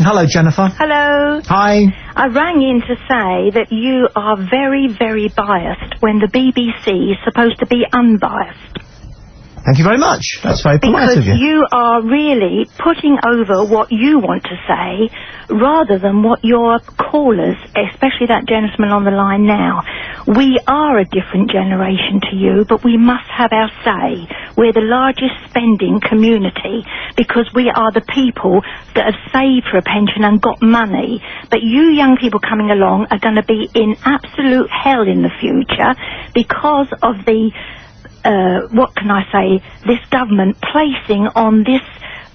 conversation. Hello, Jennifer. Hello. Hi. I rang in to say that you are very, very biased when the BBC is supposed to be unbiased. Thank you very much. That's very polite of you. Because you are really putting over what you want to say rather than what your callers, especially that gentleman on the line now. We are a different generation to you, but we must have our say. We're the largest spending community because we are the people that have saved for a pension and got money. But you young people coming along are going to be in absolute hell in the future because of the what can I say, this government placing on this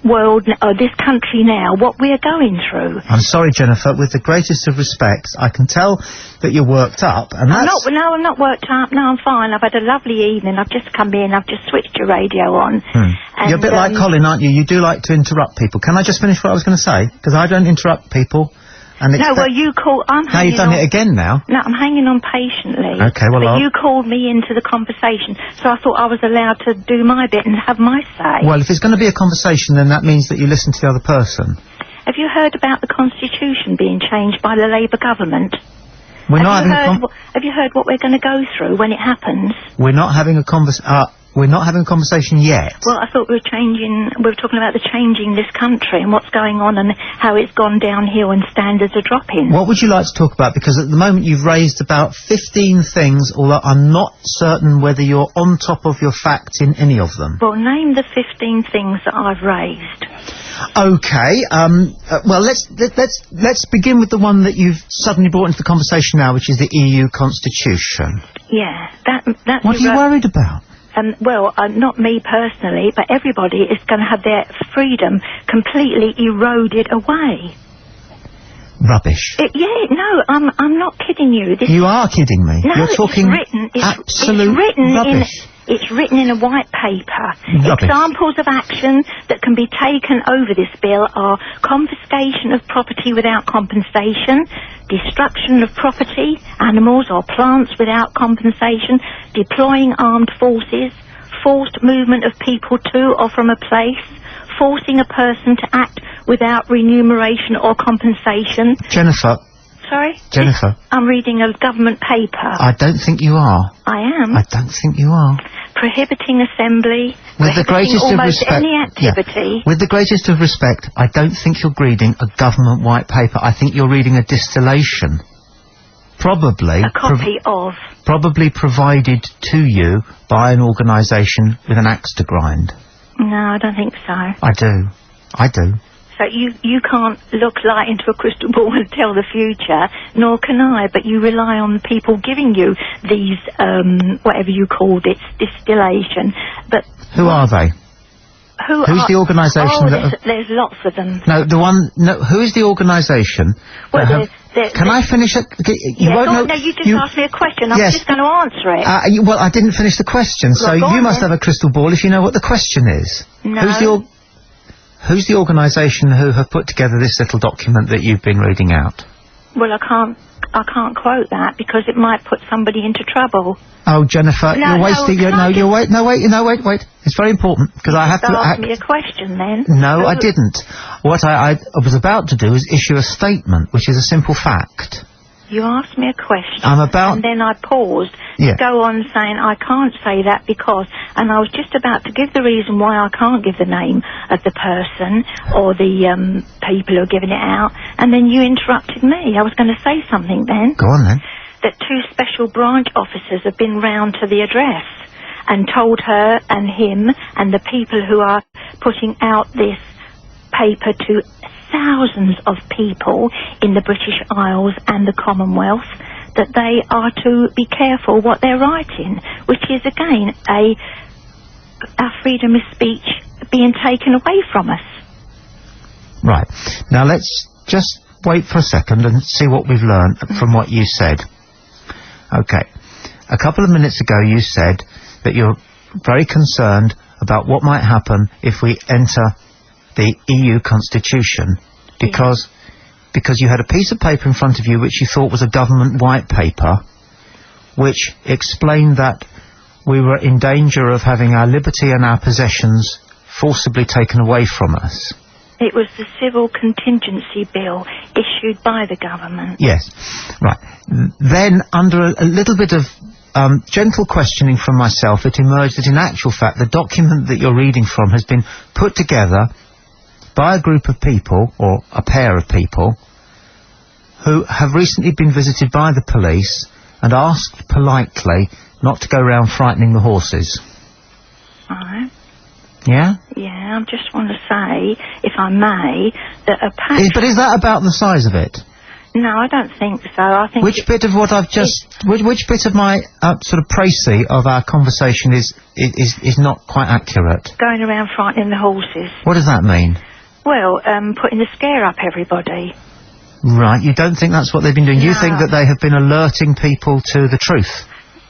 world, or this country now, what we are going through. I'm sorry, Jennifer, with the greatest of respect, I can tell that you're worked up, and that's... I'm not worked up, no, I'm fine. I've had a lovely evening, I've just come in, I've just switched your radio on. And, you're a bit like Colin, aren't you? You do like to interrupt people. Can I just finish what I was going to say? Because I don't interrupt people. And no, well, you call... Now you've done it again now. No, I'm hanging on patiently. Okay, well, but you called me into the conversation, so I thought I was allowed to do my bit and have my say. Well, if it's going to be a conversation, then that means that you listen to the other person. Have you heard about the Constitution being changed by the Labour government? We're not having have you heard what we're going to go through when it happens? We're not having a we're not having a conversation yet. Well, I thought we were talking about the changing this country and what's going on and how it's gone downhill and standards are dropping. What would you like to talk about? Because at the moment you've raised about 15 things, although I'm not certain whether you're on top of your facts in any of them. Well, name the 15 things that I've raised. Okay, well, let's begin with the one that you've suddenly brought into the conversation now, which is the EU Constitution. Yeah, that's... What are you worried about? Well, not me personally, but everybody is going to have their freedom completely eroded away. Rubbish. I'm not kidding you. You are kidding me. No, you're talking absolute rubbish. It's written in a white paper. Rubbish. Examples of action that can be taken over this bill are confiscation of property without compensation, destruction of property, animals or plants without compensation, deploying armed forces, forced movement of people to or from a place, forcing a person to act without remuneration or compensation. Jennifer. Sorry? Jennifer. I'm reading a government paper. I don't think you are. I am. I don't think you are. Prohibiting assembly, with the greatest of respect, any activity. Yeah. With the greatest of respect, I don't think you're reading a government white paper. I think you're reading a distillation. Probably... A copy of... Probably provided to you by an organisation with an axe to grind. No, I don't think so. I do. I do. So you can't look like into a crystal ball and tell the future, nor can I, but you rely on people giving you these, whatever you called it, distillation. But who are they? Who's the organisation that... there's lots of them. No, who is the organisation? Well, can I finish it? No, you just asked me a question. I'm just going to answer it. Well, I didn't finish the question, so you must have a crystal ball if you know what the question is. No. Who's the organisation who have put together this little document that you've been reading out? Well, I can't quote that because it might put somebody into trouble. Oh, Jennifer, you're wasting wait. It's very important because I have to ask me a question then. No, I didn't. What I was about to do is issue a statement, which is a simple fact. You asked me a question, and then I paused to go on saying I can't say that because, and I was just about to give the reason why I can't give the name of the person or the people who are giving it out, and then you interrupted me. I was going to say something then. Go on then. That 2 special branch officers have been round to the address and told her and him and the people who are putting out this paper to thousands of people in the British Isles and the Commonwealth that they are to be careful what they're writing, which is again our freedom of speech being taken away from us. Right. Now let's just wait for a second and see what we've learned from what you said. Okay. A couple of minutes ago you said that you're very concerned about what might happen if we enter the EU Constitution because you had a piece of paper in front of you which you thought was a government white paper which explained that we were in danger of having our liberty and our possessions forcibly taken away from us. It was the Civil Contingency Bill issued by the government. Yes. Right. Then, under a little bit of gentle questioning from myself, it emerged that in actual fact the document that you're reading from has been put together by a group of people, or a pair of people, who have recently been visited by the police and asked politely not to go round frightening the horses. Right. Yeah? Yeah, I just want to say, if I may, that a patriot... But is that about the size of it? No, I don't think so. I think... Which bit of what I've just... Which bit of my sort of précis of our conversation is not quite accurate? Going around frightening the horses. What does that mean? Well, putting the scare up everybody. Right, you don't think that's what they've been doing? No. You think that they have been alerting people to the truth?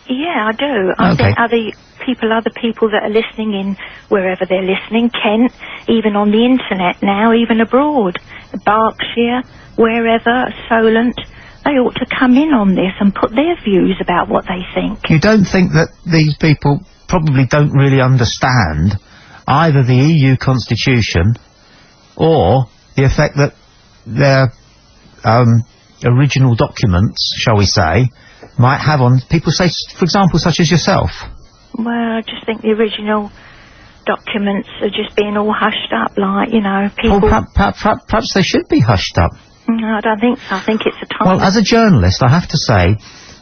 Yeah, I do. I Okay. think other people that are listening in wherever they're listening, Kent, even on the internet now, even abroad, Berkshire, wherever, Solent, they ought to come in on this and put their views about what they think. You don't think that these people probably don't really understand either the EU constitution or the effect that their original documents, shall we say, might have on people, say, for example, such as yourself? Well, I just think the original documents are just being all hushed up, like, you know, people... Well, perhaps they should be hushed up. No, I don't think so. I think it's a time... Well, as a journalist, I have to say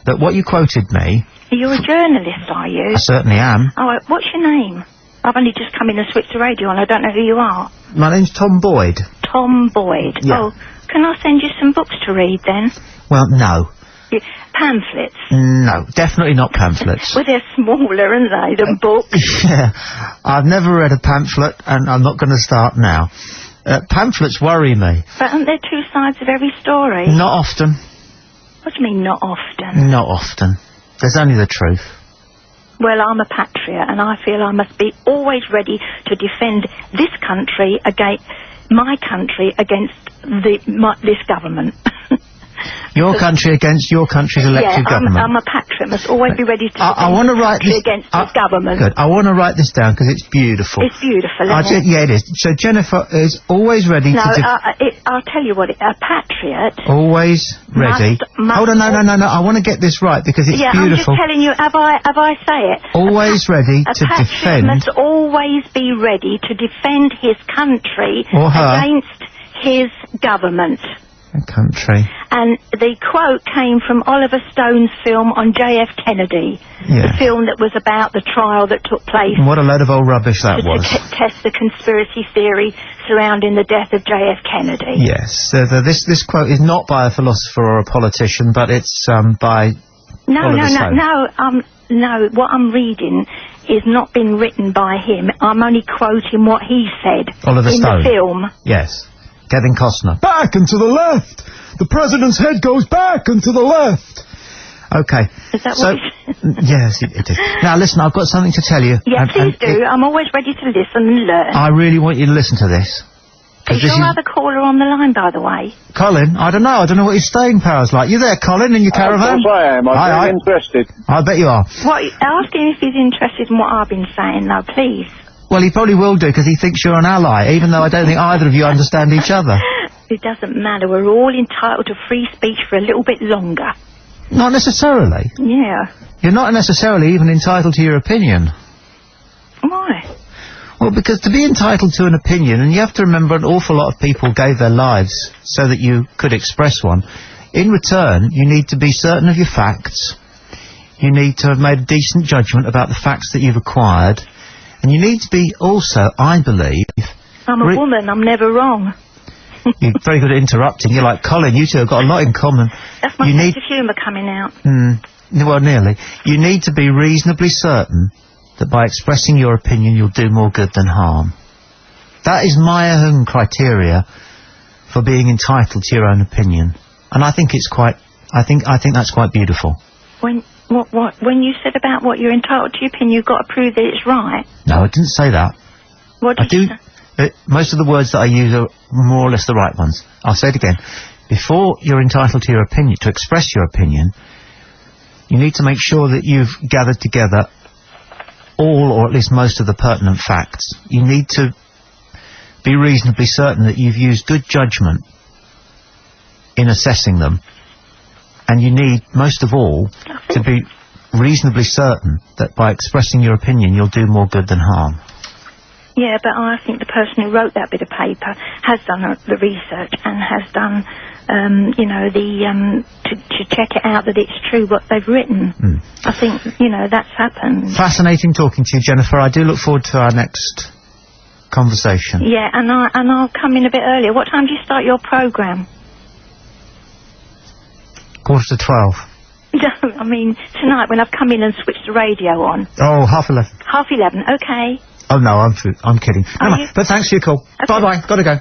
that what you quoted me... You're a journalist, are you? I certainly am. Oh, what's your name? I've only just come in and switched the radio on. I don't know who you are. My name's Tom Boyd. Tom Boyd. Yeah. Oh, can I send you some books to read, then? Well, no. Pamphlets? No, definitely not pamphlets. Well, they're smaller, aren't they, than books? Yeah, I've never read a pamphlet, and I'm not going to start now. Pamphlets worry me. But aren't there two sides of every story? Not often. What do you mean, not often? Not often. There's only the truth. Well, I'm a patriot, and I feel I must be always ready to defend this country against my country against this government. Your country against your country's elected government. I'm a patriot. Must always be ready to defend I want to write this this against this government. Good. I want to write this down because it's beautiful. It's beautiful, isn't it? Yeah, it is. So Jennifer is always ready No, to... I'll tell you what. A patriot... Always ready. Must Hold on, no. I want to get this right because it's beautiful. I'm just telling you. Have I say it? Always ready to defend. A patriot defend... must always be ready to defend his country or her against his government. Country. And the quote came from Oliver Stone's film on J.F. Kennedy, the film that was about the trial that took place. What a load of old rubbish that was. To test the conspiracy theory surrounding the death of J.F. Kennedy. Yes, this quote is not by a philosopher or a politician, but it's by Oliver Stone. No, what I'm reading is not been written by him. I'm only quoting what he said Oliver Stone. The film. Yes. Kevin Costner. Back and to the left! The president's head goes back and to the left! Okay. Is that what yes, it is. Now, listen, I've got something to tell you. Yes, please do. I'm always ready to listen and learn. I really want you to listen to this. Is your other caller on the line, by the way? Colin? I don't know what his staying power's like. You there, Colin, in your caravan? Of course I am. I'm very interested. I bet you are. What? Ask him if he's interested in what I've been saying, though, please. Well, he probably will do, because he thinks you're an ally, even though I don't think either of you understand each other. It doesn't matter. We're all entitled to free speech for a little bit longer. Not necessarily. Yeah. You're not necessarily even entitled to your opinion. Why? Well, because to be entitled to an opinion, and you have to remember an awful lot of people gave their lives so that you could express one, in return, you need to be certain of your facts, you need to have made a decent judgment about the facts that you've acquired, and you need to be also, I believe... I'm a woman, I'm never wrong. You're very good at interrupting. You're like Colin, you two have got a lot in common. That's my sense of humour coming out. Well, nearly. You need to be reasonably certain that by expressing your opinion you'll do more good than harm. That is my own criteria for being entitled to your own opinion. And I think it's quite... I think that's quite beautiful. When you said about what you're entitled to your opinion, you've got to prove that it's right. No, I didn't say that. What did you say? Most of the words that I use are more or less the right ones. I'll say it again. Before you're entitled to your opinion, to express your opinion, you need to make sure that you've gathered together all, or at least most of the pertinent facts. You need to be reasonably certain that you've used good judgment in assessing them. And you need, most of all, to be reasonably certain that by expressing your opinion you'll do more good than harm. Yeah, but I think the person who wrote that bit of paper has done the research and has done, to check it out that it's true what they've written. I think, that's happened. Fascinating talking to you, Jennifer. I do look forward to our next conversation. Yeah, and I'll come in a bit earlier. What time do you start your programme? 11:45. No, I mean, tonight when I've come in and switched the radio on. Oh, 11:30. 11:30, okay. Oh, no, I'm kidding. Never mind. But thanks for your call. Okay. Bye-bye. Gotta go.